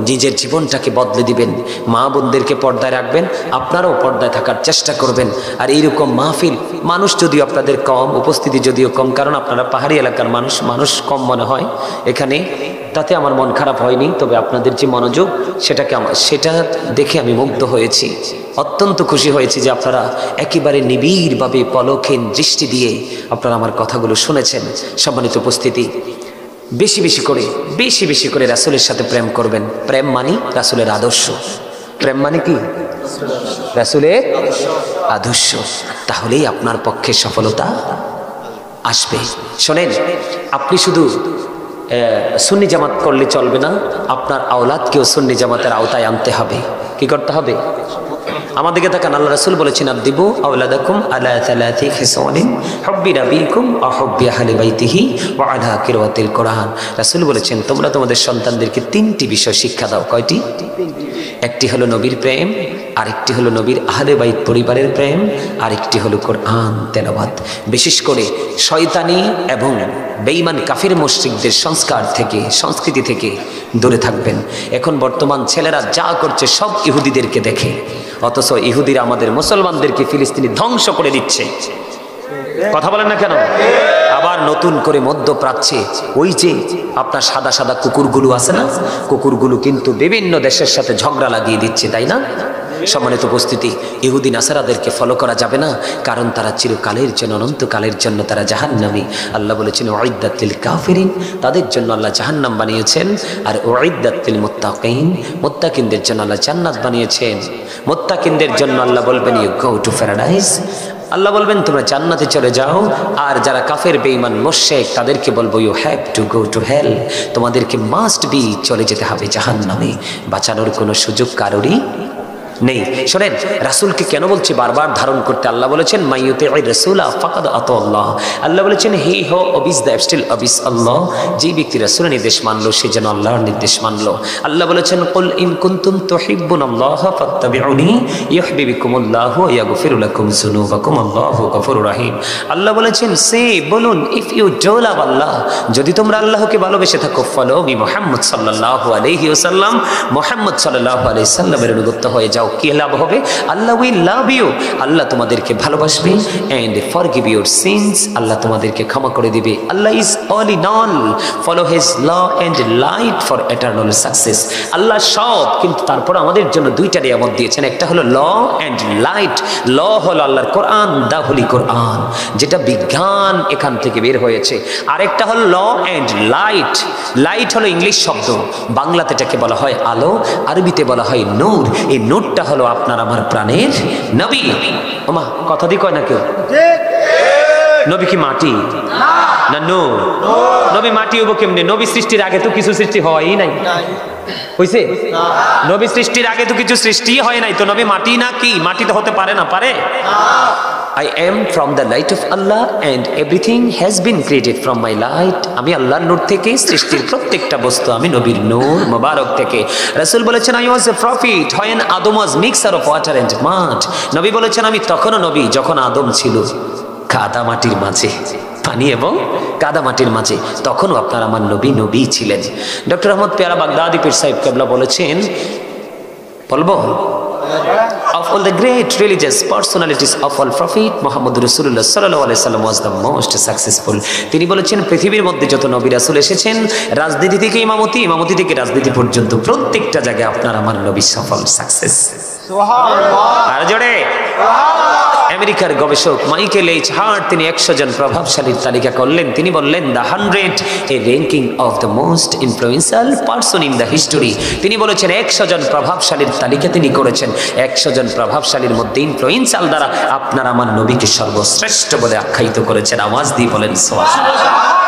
নিজের জীবনটাকে বদলে দিবেন। মা বোনদেরকে পর্দায় রাখবেন, আপনারাও পর্দায় থাকার চেষ্টা করবেন। আর এইরকম মাহফিল, মানুষ যদিও আপনাদের কম, উপস্থিতি যদিও কম, কারণ আপনারা পাহাড়ি এলাকার মানুষ কম মনে হয় এখানে, তাতে আমার মন খারাপ হয়নি। তবে আপনাদের যে মনোযোগ সেটা দেখে আমি মুগ্ধ হয়েছি, অত্যন্ত খুশি হয়েছি যে আপনারা একেবারে নিবিড়ভাবে পলকহীন দৃষ্টি দিয়ে আপনারা আমার কথাগুলো শুনেছেন। সম্মানিত উপস্থিতি, বেশি বেশি করে রাসূলের সাথে প্রেম করবেন। প্রেম মানে রাসূলের আদর্শ। প্রেম মানে কি? রাসূলের আদর্শ। তাহলেই আপনার পক্ষে সফলতা আসবে। শোনেন, আপনি শুধু সুন্নি জামাত করলে চলবে না, আপনার আওলাদকেও সুন্নি জামাতের আওতায় আনতে হবে। কি করতে হবে? আমাদেরকে তাকান, আল্লাহ রাসূল বলেছেন আদিবু আওলাদাকুম আলা সালাতি খিসালিন হুব্বি রাবিকুম ওয়া হুব্বি আহলি বাইতিহি ওয়া আলা কিরাতিল কোরআন। রাসূল বলেছেন তোমরা তোমাদের সন্তানদেরকে 3টি বিষয় শিক্ষা দাও। কয়টি? একটি হলো নবীর প্রেম, আরেকটি হলো নবীর আহলে বাইত পরিবারের প্রেম, আরেকটি হলো কোরআন তেলাওয়াত। বিশেষ করে শয়তানি এবং বেঈমান কাফির মুশরিকদের সংস্কৃতি থেকে দূরে থাকবেন। এখন বর্তমান ছেলেরা যা করছে সব ইহুদিদেরকে দেখে, অথচ ইহুদিরা আমাদের মুসলমানদেরকে ফিলিস্তিনি ধ্বংস করে দিচ্ছে। কথা বলেন না কেন? আবার নতুন করে মধ্যপ্রাচ্যে ওই যে আপনার সাদা সাদা কুকুরগুলো আছে না, কুকুরগুলো কিন্তু বিভিন্ন দেশের সাথে ঝগড়া লাগিয়ে দিচ্ছে, তাই না? সম্মানিত উপস্থিতি, ইহুদি নাসারাদেরকে ফলো করা যাবে না, কারণ তারা চিরকালের জন্য, অনন্তকালের জন্য তারা জাহান্নামী। আল্লাহ বলেছেন উইদ্দাত লিল কাফিরিন, তাদের জন্য আল্লাহ জাহান্নাম বানিয়েছেন। আর উইদ্দাত লিল মুত্তাকিন, মুত্তাকিনদের জন্য আল্লাহ জান্নাত বানিয়েছেন। মুত্তাকিনদের জন্য আল্লাহ বলবেন ইউ গো টু প্যারাডাইস, আল্লাহ বলবেন তোমরা জান্নাতে চলে যাও। আর যারা কাফের বেঈমান মুশরিক তাদেরকে বলবো you have to go to hell, তোমাদেরকে মাস্ট বি চলে যেতে হবে জাহান্নামে। বাঁচানোর কোনো সুযোগ কারোরই নেই। শোনেন, রাসূলকে কেন বলছি বারবার ধারণ করতে? আল্লাহ বলেছেন মাইয়ুতি'ir রাসূলা ফাকাদ আতাল্লাহ। আল্লাহ বলেছেন হি হো অবিস দ্য স্টিল অবিস আল্লাহ, যে ব্যক্তি রাসূলের নির্দেশ মানলো সে যেন আল্লাহর নির্দেশ মানলো। আল্লাহ বলেছেন কুল ইন কুনতুম তুহিব্বুনাল্লাহ ফাত্তাবিউনি ইউহিব্বুকুমুল্লাহু ওয়া ইয়াগফির লাকুম যুনুবাকুম আল্লাহু গফুরুর রহিম। আল্লাহ বলেছেন সে বলুন ইফ ইউ ডু লাভ আল্লাহ, যদি তোমরা আল্লাহকে ভালোবেসে থাকো, ফলো মি মুহাম্মদ সাল্লাল্লাহু আলাইহি ওয়াসাল্লাম, মুহাম্মদ সাল্লাল্লাহু আলাইহি সাল্লামের অনুগত হয়ে যাও। কি লাভ হবে? আল্লাহ উইল লাভ ইউ, আল্লাহ তোমাদেরকে ভালোবাসবে। এন্ড ফরগিভ ইউর সিনস, আল্লাহ তোমাদেরকে ক্ষমা করে দিবে। Allah is all in all, follow his law and light for eternal success. আল্লাহ সব, কিন্তু তারপর আমাদের জন্য 2টা নিয়ামত দিয়েছেন, একটা হলো ল এন্ড লাইট। ল হলো আল্লাহর কোরআন, দা হোলি কোরআন, যেটা বিজ্ঞান এখান থেকে বের হয়েছে। আরেকটা হলো ল এন্ড লাইট। লাইট হলো ইংলিশ শব্দ, বাংলাতে এটাকে বলা হয় আলো, আরবিতে বলা হয় নূর। এই নূরটা হলো আপনার আমার প্রাণের নবী। ওমা কথা দি কয় না কেউ? নবী কি মাটি না নূর? নবী মাটি হবো কেমনে? নবী সৃষ্টির আগে তো কিছু সৃষ্টি হয়ই নাই, হইছে? নবী সৃষ্টির আগে তো কিছু সৃষ্টি হয় নাই, তো নবী মাটি না কি? মাটি তো হতে পারে না, পারে? I am from the light of Allah and everything has been created from my light. আমি আল্লাহর নূর থেকে, সৃষ্টির প্রত্যেকটা বস্তু আমি নবীর নূর মোবারক থেকে। রাসূল বলেছেন I was a prophet when Adam was mixture of water and mud. নবী বলেছেন আমি তখনও নবী যখন আদম ছিল কাদা মাটির মাঝে, পানি এবং কাদা মাটির মাঝে, তখনও আপনার আমার নবী ছিলেন। ডক্টর আহমদ পেয়ারা বাগদাদি পীর সাহেব কেবলা বলেছেন, বলবো of all the great religious personalities of all prophet Muhammad Rasulullah sallallahu alaihi wasallam was the most successful. তিনি বলেছেন পৃথিবীর মধ্যে যত নবী রাসূল এসেছেন, রাজনীতি থেকে ইমামতি থেকে রাজনীতি পর্যন্ত প্রত্যেকটা জায়গায় আপনার আমার নবী সফল, সাকসেস। সুবহানাল্লাহ। আর জোরে আমেরিকার গবেষক মাইকেল এইচ হার্ট তিনি 100 জন প্রভাবশালীর তালিকা করলেন। তিনি বললেন the 100 A ranking of the most influential person in the history. তিনি বলেছেন 100 জন প্রভাবশালীর তালিকা তিনি করেছেন। 100 জন প্রভাবশালীর মধ্যে ইনফ্লুয়েন্সিয়াল দ্বারা আপনার আমার নবীকে সর্বশ্রেষ্ঠ বলে আখ্যায়িত করেছেন। আওয়াজ দিয়ে বলেন সুবহানাল্লাহ।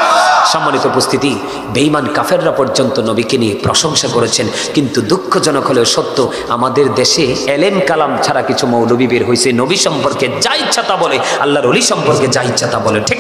সম্মানিত উপস্থিতি, বেঈমান কাফেররা পর্যন্ত নবীকে নিয়ে প্রশংসা করেছেন, কিন্তু দুঃখজনক হলেও সত্য, আমাদের দেশে এলেম কালাম ছাড়া কিছু মৌলবী বের হয়েছে, নবী সম্পর্কে যা ইচ্ছা তা বলে, আল্লাহর ওলি সম্পর্কে যা ইচ্ছা তা বলে। ঠিক